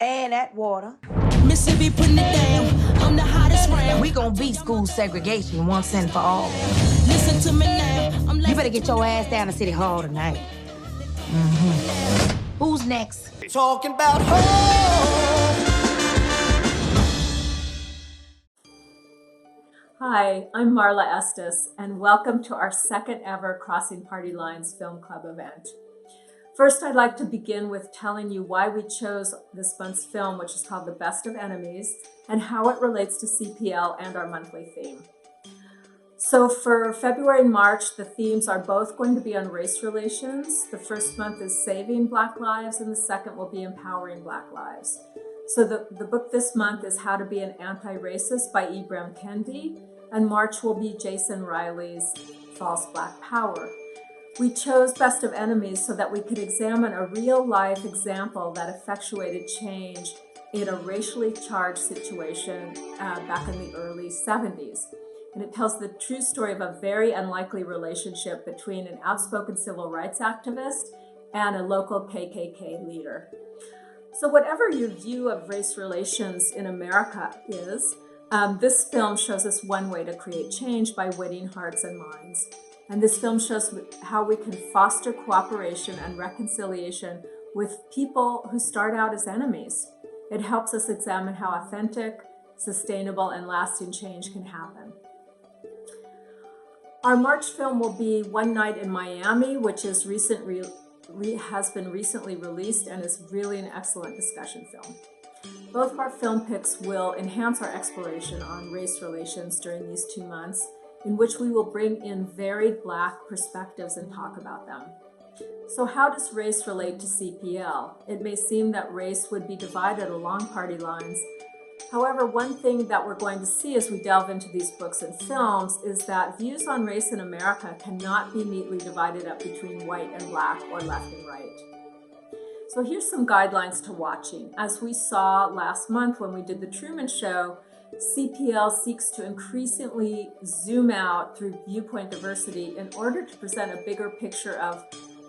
And that water. Mississippi putting it down. I'm the hottest round. We gon' beat school segregation once and for all. Listen to me now. You better get your ass down to City Hall tonight. Who's next? Talking about home. Hi, I'm Marla Estes, and welcome to our second ever Crossing Party Lines Film Club event. First, I'd like to begin with telling you why we chose this month's film, which is called The Best of Enemies, and how it relates to CPL and our monthly theme. So for February and March, the themes are both going to be on race relations. The first month is Saving Black Lives, and the second will be Empowering Black Lives. So the book this month is How to Be an Anti-Racist by Ibram Kendi, and March will be Jason Riley's False Black Power. We chose Best of Enemies so that we could examine a real-life example that effectuated change in a racially charged situation back in the early 70s. And it tells the true story of a very unlikely relationship between an outspoken civil rights activist and a local KKK leader. So whatever your view of race relations in America is, this film shows us one way to create change by winning hearts and minds. And this film shows how we can foster cooperation and reconciliation with people who start out as enemies. It helps us examine how authentic, sustainable, and lasting change can happen. Our March film will be One Night in Miami, which is has been recently released and is really an excellent discussion film. Both of our film picks will enhance our exploration on race relations during these 2 months, in which we will bring in varied Black perspectives and talk about them. So how does race relate to CPL? It may seem that race would be divided along party lines. However, one thing that we're going to see as we delve into these books and films is that views on race in America cannot be neatly divided up between white and Black or left and right. So here's some guidelines to watching. As we saw last month when we did the Truman Show, CPL seeks to increasingly zoom out through viewpoint diversity in order to present a bigger picture of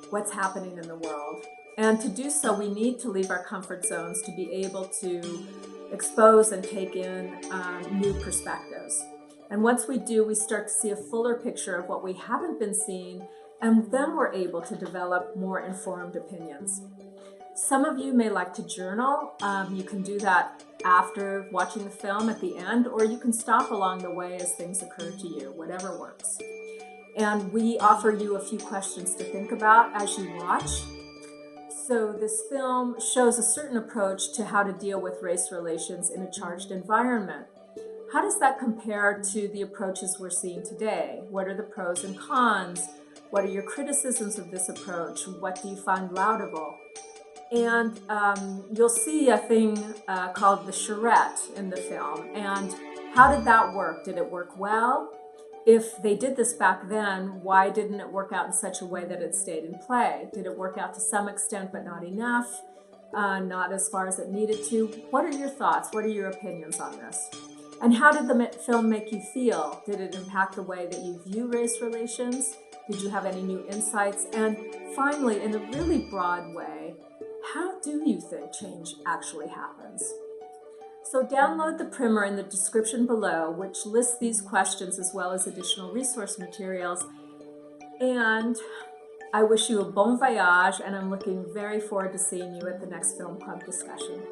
what's happening in the world. And to do so, we need to leave our comfort zones to be able to expose and take in new perspectives. And once we do, we start to see a fuller picture of what we haven't been seeing, and then we're able to develop more informed opinions. Some of you may like to journal. You can do that after watching the film at the end, or you can stop along the way as things occur to you, whatever works. And we offer you a few questions to think about as you watch. So this film shows a certain approach to how to deal with race relations in a charged environment. How does that compare to the approaches we're seeing today? What are the pros and cons? What are your criticisms of this approach? What do you find laudable? And you'll see a thing called the charrette in the film. And how did that work? Did it work well? If they did this back then, why didn't it work out in such a way that it stayed in play? Did it work out to some extent but not enough? Not as far as it needed to? What are your thoughts? What are your opinions on this? And how did the film make you feel? Did it impact the way that you view race relations? Did you have any new insights? And finally, in a really broad way, how do you think change actually happens? So download the primer in the description below, which lists these questions as well as additional resource materials. And I wish you a bon voyage, and I'm looking very forward to seeing you at the next film club discussion.